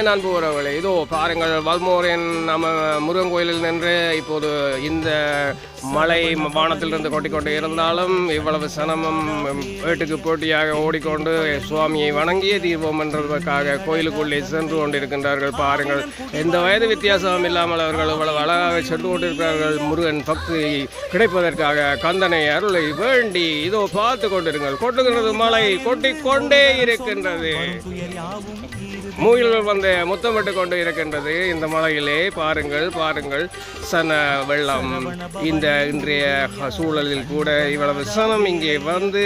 நான் போகிறவர்களே, இதோ பாருங்கள், வல்மோரின் நம்ம முருகன் கோயிலில் நின்று இப்போது இந்த மழை வானத்திலிருந்து கொட்டிக்கொண்டு இருந்தாலும் இவ்வளவு சனமும் வீட்டுக்கு போட்டியாக ஓடிக்கொண்டு சுவாமியை வணங்கியே தீர்வோம் என்றதற்காக கோயிலுக்குள்ளே சென்று கொண்டிருக்கின்றார்கள். பாருங்கள், எந்த வயது வித்தியாசம் இல்லாமல் அவர்கள் இவ்வளவு அழகாக சென்று கொண்டிருக்கிறார்கள். முருகன் பக்தி கிடைப்பதற்காக கந்தனை அருளை வேண்டி இதோ பார்த்து கொண்டிருங்கள். கொட்டுகின்றது, மழை கொட்டிக்கொண்டே இருக்கின்றது. மூங்கில்கள் வந்து முத்தமிட்டு கொண்டு இருக்கின்றது இந்த மலையிலே. பாருங்கள் பாருங்கள், சன வெள்ளம். இந்த இன்றைய சூழலில் கூட இவ்வளவு சனம் இங்கே வந்து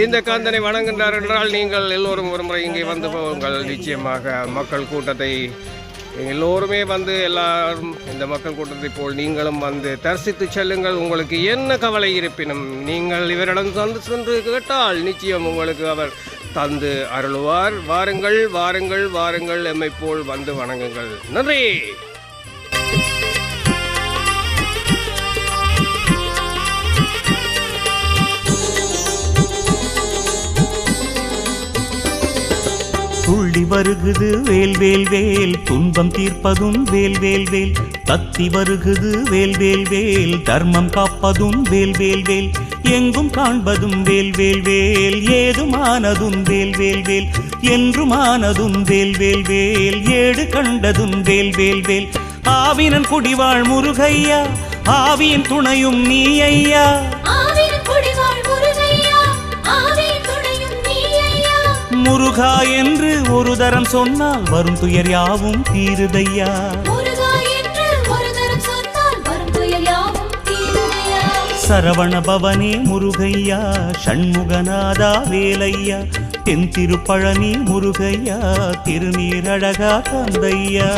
இந்த கந்தனை வணங்குகின்றார் என்றால் நீங்கள் எல்லோரும் ஒரு முறை இங்கே வந்து போங்கள். நிச்சயமாக மக்கள் கூட்டத்தை எல்லோருமே வந்து எல்லாரும் இந்த மக்கள் கூட்டத்தை போல் நீங்களும் வந்து தரிசித்து செல்லுங்கள். உங்களுக்கு என்ன கவலை இருப்பினும் நீங்கள் இவரிடம் தந்து சென்று கேட்டால் நிச்சயம் உங்களுக்கு அவர் தந்து அருள்வார். வாருங்கள் வாருங்கள் வாருங்கள், எம்மை போல் வந்து வணங்குங்கள். நன்றி. துள்ளி வருகுது வேல் வேல் வேல், துன்பம் தீர்ப்பதும் வேல் வேல் வேல். தத்தி வருகுது வேல் வேல் வேல், தர்மம் காப்பதும் வேல் வேல் வேல். எங்கும் காண்பதும் வேல் வேல் வேல், ஏதுமானதும் வேல் வேல் வேல். என்றுமானதும் வேல் வேல் வேல், ஏடு கண்டதும் வேல் வேல் வேல். ஆவினன் குடிவாழ் முருகையா, ஆவியின் துணையும் நீ ஐயா. முருகா என்று ஒரு தரம் சொன்னால் வரும் துயர் யாவும் தீருதையா. சரவண பவனே முருகையா, ஷண்முகநாதா வேலையா. தென் திருப்பழனி முருகையா, திருநீரழகா கந்தையா.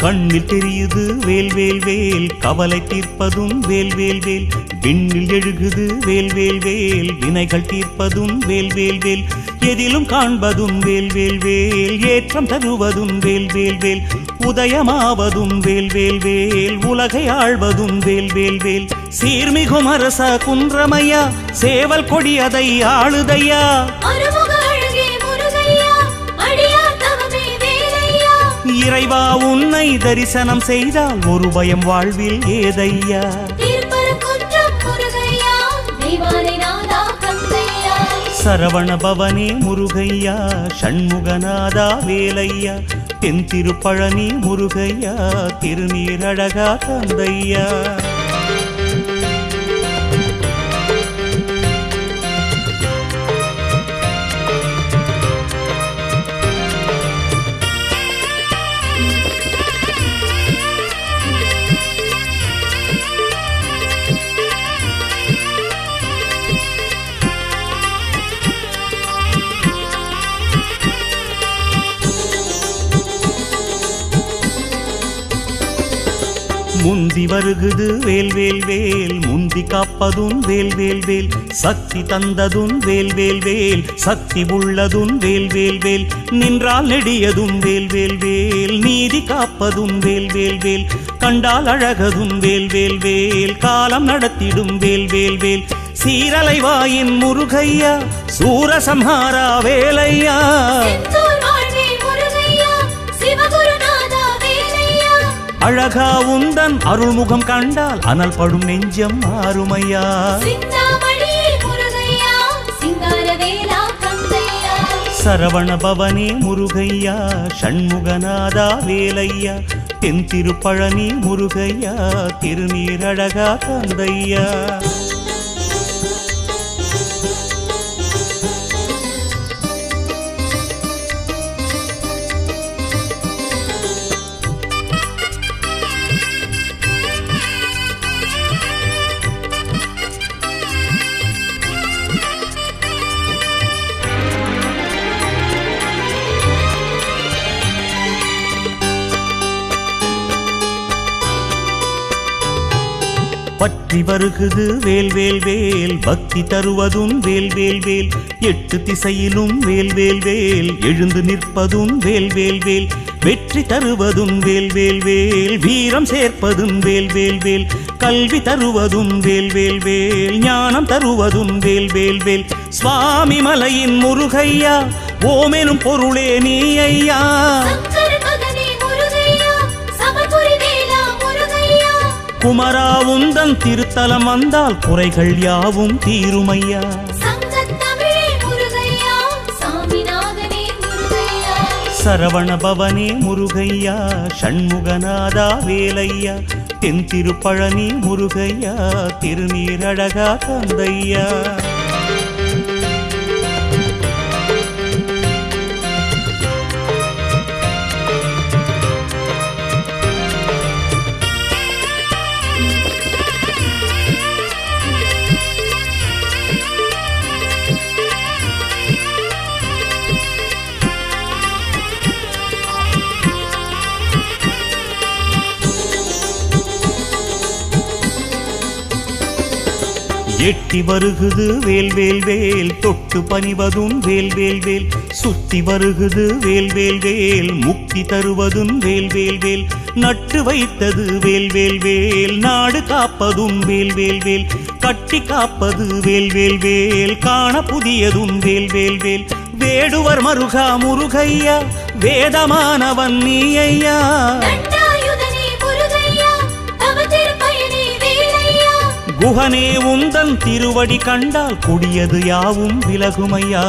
கண்ணில் தெரியுது வேல் வேல் வேல், கவலை தீர்ப்பதும் வேல் வேல் வேல். விண்ணில் எழுகுது வேல் வேல் வேல், வினைகள் தீர்ப்பதும் வேல் வேல் வேல். எதிலும் காண்பதும் வேல் வேல் வேல், ஏற்றம் தருவதும் வேல் வேல் வேல். உதயமாவதும் வேல் வேல் வேல், உலகை ஆழ்வதும் வேல் வேல் வேல். சீர்மிகும் அரச குன்றமையா, சேவல் கொடி அதை ஆளுதையா. இறைவா உன்னை தரிசனம் செய்தால் ஒரு பயம் வாழ்வில் ஏதையா. சரவண பவனே முருகையா, ஷண்முகநாதா வேலையா. தென் திருப்பழனி முருகையா, திருநீரழகா கந்தையா. முந்தி வருகுது வேல் வேல் வேல், முந்தி காப்பதும் வேல் வேல் வேல். சக்தி தந்ததும் வேல் வேல் வேல், சக்தி உள்ளதும் வேல் வேல் வேல். நின்றால் நெடியதும் வேல் வேல் வேல், நீதி காப்பதும் வேல் வேல் வேல். கண்டால் அழகதும் வேல் வேல் வேல், காலம் நடத்திடும் வேல் வேல் வேல். சீரலைவாயின் முருகையா, சூரசம்ஹாரா வேலையா. அழகா உந்தன் அருள்முகம் கண்டால் அனல் படும் நெஞ்சம் மாறுமையா. சரவண பவனே முருகையா, ஷண்முகநாதா வேலையா. தென் திருப்பழனி முருகையா, திருநீரழகா கந்தையா. பற்றி வருகுது வேல் வேல் வேல் பக்தி தருவதும் வேல் வேல் வேல் எட்டு திசையிலும் வேல் வேல் வேல் எழுந்து நிற்பதும் வேல் வேல் வேல் வெற்றி தருவதும் வேல் வேல் வேல் வீரம் சேர்ப்பதும் வேல் வேல் வேல் கல்வி தருவதும் வேல் வேல் வேல் ஞானம் தருவதும் வேல் வேல் வேல் சுவாமி மலையின் முருகையா ஓமெனும் பொருளே நீ ஐயா குமரா உந்தன் திருத்தலம் வந்தால் குறைகள் யாவும் தீருமையா சரவண பவனே முருகையா ஷண்முகநாதா வேலையா தென் திருப்பழனி முருகையா திருநீரழகா கந்தையா எட்டி வருகுது வேல் வேல் வேல் தொட்டு பணிவதும் வேல் வேல் வேல் சுத்தி வருகுது வேல் வேல் வேல் முக்தி தருவதும் வேல் வேல் வேல் நட்டு வைத்தது வேல் வேல் வேல் நாடு காப்பதும் வேல் வேல் வேல் கட்டி காப்பது வேல் வேல் வேல் காண புதியதும் வேல் வேல் வேல் வேடுவர் மருகா முருகையா வேதமானவன் நீ ஐயா குஹனே உந்தன் திருவடி கண்டால் கொடியது யாவும் விலகுமையா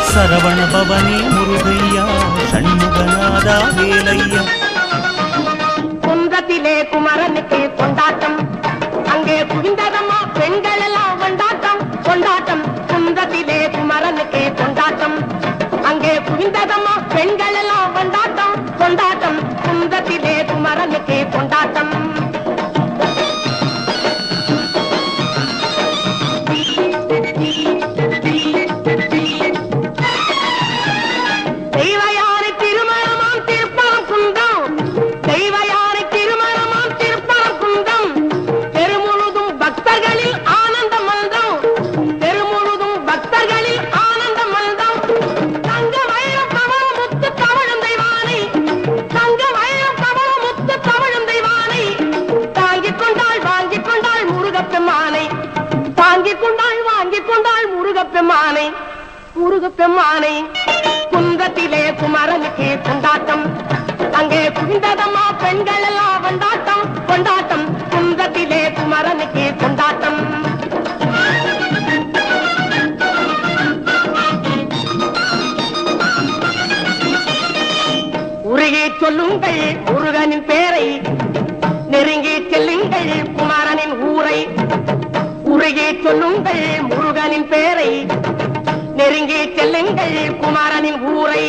சரவண பவனே முருகையா ஷண்முகநாதா வேலையா குன்றத்திலே குமரனுக்கு கொண்டாட்டம் அங்கே குவிந்ததம்மா பெண்கள் எல்லாம் கொண்டாட்டம் கொண்டாட்டம் குன்றத்திலே குமரனுக்கு கொண்டாட்டம் அங்கே குவிந்ததம்மா பெண்கள் எல்லாம் கொண்டாட்டம் கொண்டாட்டம் குன்றத்திலே குமரனுக்கு கொண்டாட்டம் தெய்வயாரை திருமணமாம் திருப்பரம் குன்றம் தெய்வயாரை திருமணமாம் திருப்பரம் குன்றம் தெருமுழுதும் பக்தர்களில் ஆனந்த மல்தம் தெருமுழுதும் பக்தர்களில் ஆனந்த மல்தம் தங்க வயலம் கவள முத்து கவழும் தெய்வானை தங்க வயலம் கவள முத்து கவழும் தெய்வானை தாங்கிக் கொண்டாள் வாங்கிக் கொண்டாள் முருகப்பெம்மானை தாங்கிக் கொண்டாள் வாங்கிக் கொண்டாள் முருகப்பெம்மானை முருகப்பெம்மானை குன்றத்திலே குமரனுக்கு கொண்டாட்டம் அங்கே குவிந்ததம்மா பெண்கள் எல்லாம் கொண்டாட்டம் கொண்டாட்டம் குன்றத்திலே குமரனுக்கு கொண்டாட்டம் உருகி சொல்லுங்கள் முருகனின் பேரை நெருங்கி செல்லுங்கள் குமரனின் ஊரை உருகி சொல்லுங்கள் முருகனின் பேரை நெருங்கி செல்லுங்கள் குமரனின் ஊரை